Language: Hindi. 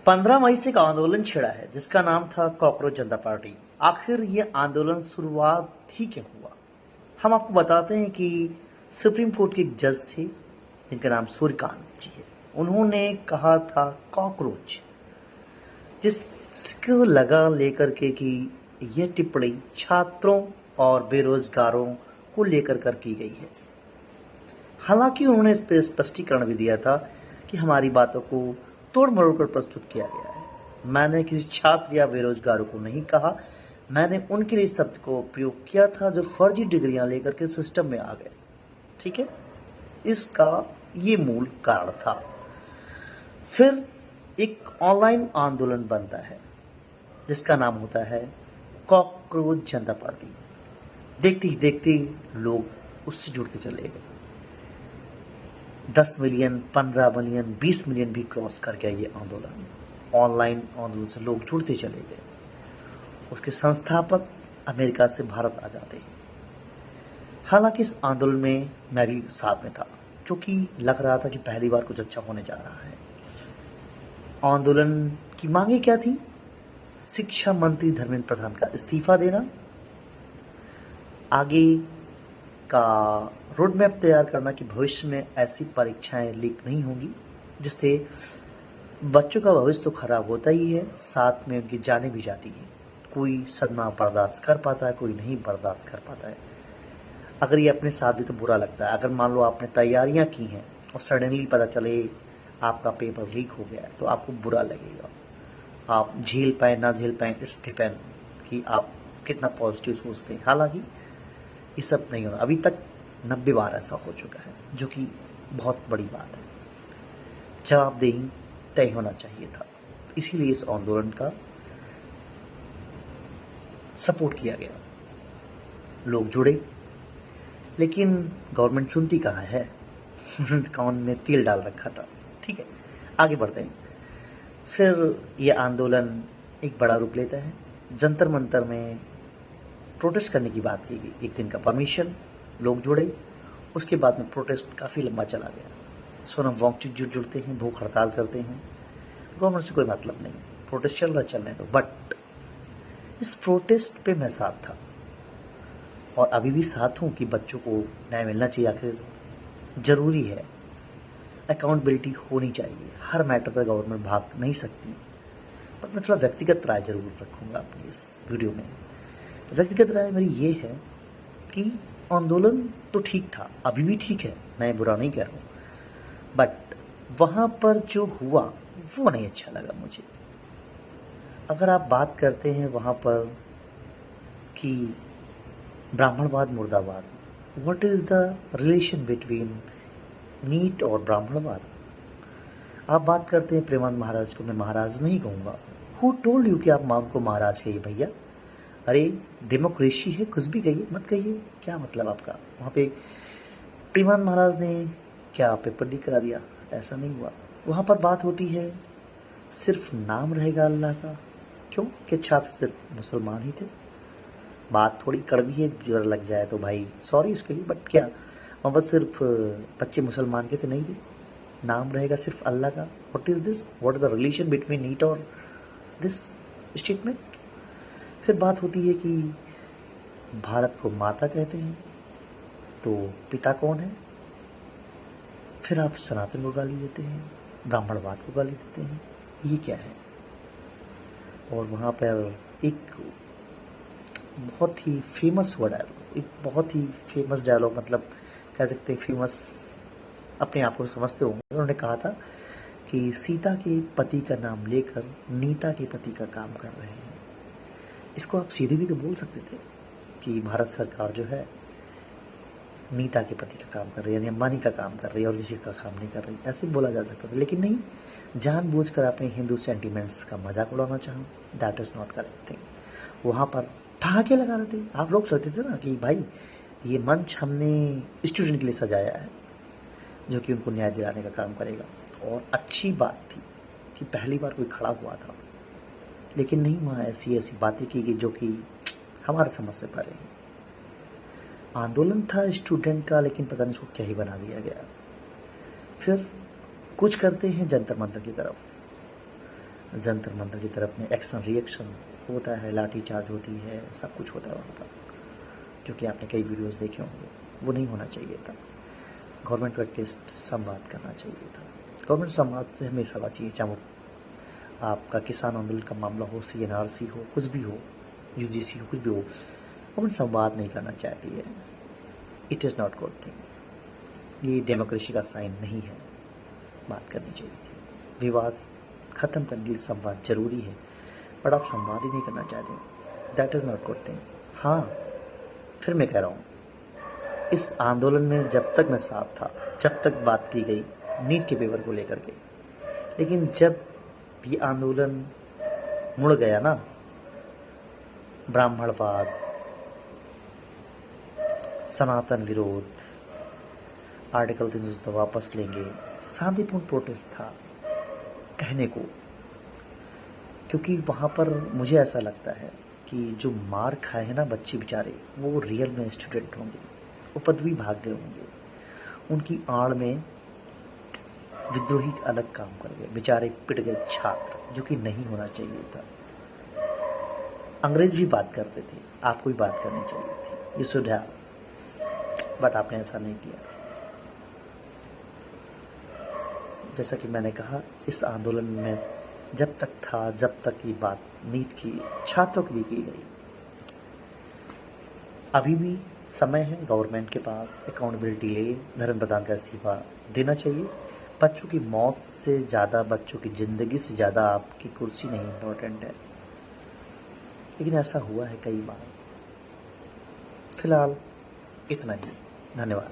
15 मई से एक आंदोलन छिड़ा है जिसका नाम था कॉकरोच जनता पार्टी। आखिर ये आंदोलन शुरुआत ही क्यों हुआ? हम आपको बताते हैं कि सुप्रीम कोर्ट के एक जज थे जिनका नाम सूर्यकांत जी है। उन्होंने कहा था कॉकरोच, जिसको लगा लेकर के कि यह टिप्पणी छात्रों और बेरोजगारों को लेकर कर की गई है। हालांकि उन्होंने इस पर स्पष्टीकरण भी दिया था कि हमारी बातों को तोड़ मरोड़ कर प्रस्तुत किया गया है। मैंने किसी छात्र या बेरोजगारों को नहीं कहा, मैंने उनके लिए शब्द को उपयोग किया था जो फर्जी डिग्रियां लेकर के सिस्टम में आ गए। ठीक है, इसका ये मूल कारण था। फिर एक ऑनलाइन आंदोलन बनता है जिसका नाम होता है कॉकरोच जनता पार्टी। देखते ही देखते लोग उससे जुड़ते चले गए। 10 मिलियन, 15 मिलियन, 20 मिलियन भी क्रॉस कर गया ये आंदोलन। ऑनलाइन आंदोलन से लोग जुड़ते चले गए। उसके संस्थापक अमेरिका से भारत आ जाते हैं। हालांकि इस आंदोलन में मैं भी साथ में था, क्योंकि लग रहा था कि पहली बार कुछ अच्छा होने जा रहा है। आंदोलन की मांगे क्या थी? शिक्षा मंत्री धर्मेंद्र प्रधान का इस्तीफा देना, आगे का रोड मैप तैयार करना कि भविष्य में ऐसी परीक्षाएं लीक नहीं होंगी जिससे बच्चों का भविष्य तो खराब होता ही है, साथ में उनकी जानें भी जाती हैं। कोई सदमा बर्दाश्त कर पाता है, कोई नहीं बर्दाश्त कर पाता है। अगर ये अपने साथ भी तो बुरा लगता है। अगर मान लो आपने तैयारियां की हैं और सडनली पता चले आपका पेपर लीक हो गया है तो आपको बुरा लगेगा। आप झेल पाए ना झेल पाए, इट्स डिपेंड कि आप कितना पॉजिटिव सोचते हैं। हालांकि ये सब नहीं होना, अभी तक 90 बार ऐसा हो चुका है, जो कि बहुत बड़ी बात है। जवाबदेही तय होना चाहिए था, इसीलिए इस आंदोलन का सपोर्ट किया गया। लोग जुड़े, लेकिन गवर्नमेंट सुनती कहाँ है। कान में तेल डाल रखा था। ठीक है, आगे बढ़ते हैं। फिर यह आंदोलन एक बड़ा रूप लेता है। जंतर मंतर में प्रोटेस्ट करने की बात की गई। एक दिन का परमिशन, लोग जुड़े। उसके बाद में प्रोटेस्ट काफ़ी लंबा चला गया। सोनम वांगचुक जुड़ते हैं, भूख हड़ताल करते हैं। गवर्नमेंट से कोई मतलब नहीं, प्रोटेस्ट चल रहा चलने दो। बट इस प्रोटेस्ट पे मैं साथ था और अभी भी साथ हूँ कि बच्चों को न्याय मिलना चाहिए। आखिर ज़रूरी है, अकाउंटेबिलिटी होनी चाहिए। हर मैटर पर गवर्नमेंट भाग नहीं सकती। बट मैं थोड़ा व्यक्तिगत राय जरूर रखूँगा अपनी इस वीडियो में। व्यक्तिगत राय मेरी ये है कि आंदोलन तो ठीक था, अभी भी ठीक है, मैं बुरा नहीं कह रहा हूँ, बट वहाँ पर जो हुआ वो नहीं अच्छा लगा मुझे। अगर आप बात करते हैं वहाँ पर कि ब्राह्मणवाद मुर्दाबाद, what is the relation between NEET और ब्राह्मणवाद? आप बात करते हैं प्रेमानंद महाराज को, मैं महाराज नहीं कहूँगा। हु टोल्ड यू कि आप माम को महाराज कहिए भैया? अरे डेमोक्रेसी है, कुछ भी कहिए, मत कहिए। क्या मतलब आपका? वहाँ पे प्रेमानंद महाराज ने क्या पेपर लीक करा दिया? ऐसा नहीं हुआ। वहाँ पर बात होती है सिर्फ नाम रहेगा अल्लाह का। क्यों? कि छात्र सिर्फ मुसलमान ही थे। बात थोड़ी कड़वी है, जोर लग जाए तो भाई सॉरी उसके लिए, बट क्या वहाँ पर सिर्फ बच्चे मुसलमान के थे? नहीं थे। नाम रहेगा सिर्फ अल्लाह का। What is this? What is the relation between NEET और दिस स्टेटमेंट? फिर बात होती है कि भारत को माता कहते हैं, तो पिता कौन है? फिर आप सनातन को गाली देते हैं, ब्राह्मणवाद को गाली देते हैं, ये क्या है? और वहाँ पर एक बहुत ही फेमस हुआ डायलॉग, एक बहुत ही फेमस डायलॉग, मतलब कह सकते हैं फेमस, अपने आप को समझते होंगे। उन्होंने कहा था कि सीता के पति का नाम लेकर नीता के पति का काम कर रहे हैं। इसको आप सीधे भी तो बोल सकते थे कि भारत सरकार जो है नीता के पति का काम कर रही है, यानी अंबानी का काम कर रही है और किसी का काम नहीं कर रही। ऐसे बोला जा सकता था, लेकिन नहीं, जानबूझकर अपने हिंदू सेंटिमेंट्स का मजाक उड़ाना चाहा। That is not correct thing. वहाँ पर ठहाके लगा रहे थे। आप लोग सोचते थे ना कि भाई ये मंच हमने स्टूडेंट के लिए सजाया है जो कि उनको न्याय दिलाने का काम करेगा। और अच्छी बात थी कि पहली बार कोई खड़ा हुआ था, लेकिन नहीं, वहाँ ऐसी ऐसी बातें की गई जो कि हमारे समझ से परे हैं। आंदोलन था स्टूडेंट का, लेकिन पता नहीं उसको क्या ही बना दिया गया। फिर कुछ करते हैं जंतर मंतर की तरफ। जंतर मंतर की तरफ में एक्शन रिएक्शन होता है, लाठी चार्ज होती है, सब कुछ होता है वहाँ पर, जो कि आपने कई वीडियोस देखे होंगे। वो नहीं होना चाहिए था। गवर्नमेंट को एटलीस्ट संवाद करना चाहिए था। गवर्नमेंट संवाद से हमेशा बचिए, चाहे वो आपका किसान आंदोलन का मामला हो, CNRC हो, कुछ भी हो, UGC हो, कुछ भी हो, गवर्नमेंट संवाद नहीं करना चाहती है। It is not good thing. ये डेमोक्रेसी का साइन नहीं है। बात करनी चाहिए थी। विवाद ख़त्म करने के लिए संवाद जरूरी है, बट आप संवाद ही नहीं करना चाहते। That is not good thing. हाँ, फिर मैं कह रहा हूँ, इस आंदोलन में जब तक मैं साथ था, जब तक बात की गई नीट के पेपर को लेकर के, लेकिन जब ये आंदोलन मुड़ गया ना, ब्राह्मणवाद, सनातन विरोध, आर्टिकल 370 वापस लेंगे, शांतिपूर्ण प्रोटेस्ट था कहने को, क्योंकि वहाँ पर मुझे ऐसा लगता है कि जो मार खाए हैं ना बच्चे बेचारे, वो रियल में स्टूडेंट होंगे, वो पदवी भाग गए होंगे, उनकी आड़ में विद्रोही अलग काम कर गए, बेचारे पिट गए छात्र, जो कि नहीं होना चाहिए था। अंग्रेज भी बात करते थे, आपको भी बात करनी चाहिए थी, ये शुड हैव, बट आपने ऐसा नहीं किया। जैसा कि मैंने कहा, इस आंदोलन में जब तक था, जब तक ये बात नीट की छात्रों के लिए की गई, अभी भी समय है गवर्नमेंट के पास, अकाउंटेबिलिटी ले, धर्म प्रधान का इस्तीफा देना चाहिए। बच्चों की मौत से ज़्यादा, बच्चों की ज़िंदगी से ज़्यादा आपकी कुर्सी नहीं इम्पोर्टेंट है, लेकिन ऐसा हुआ है कई बार। फिलहाल इतना ही, धन्यवाद।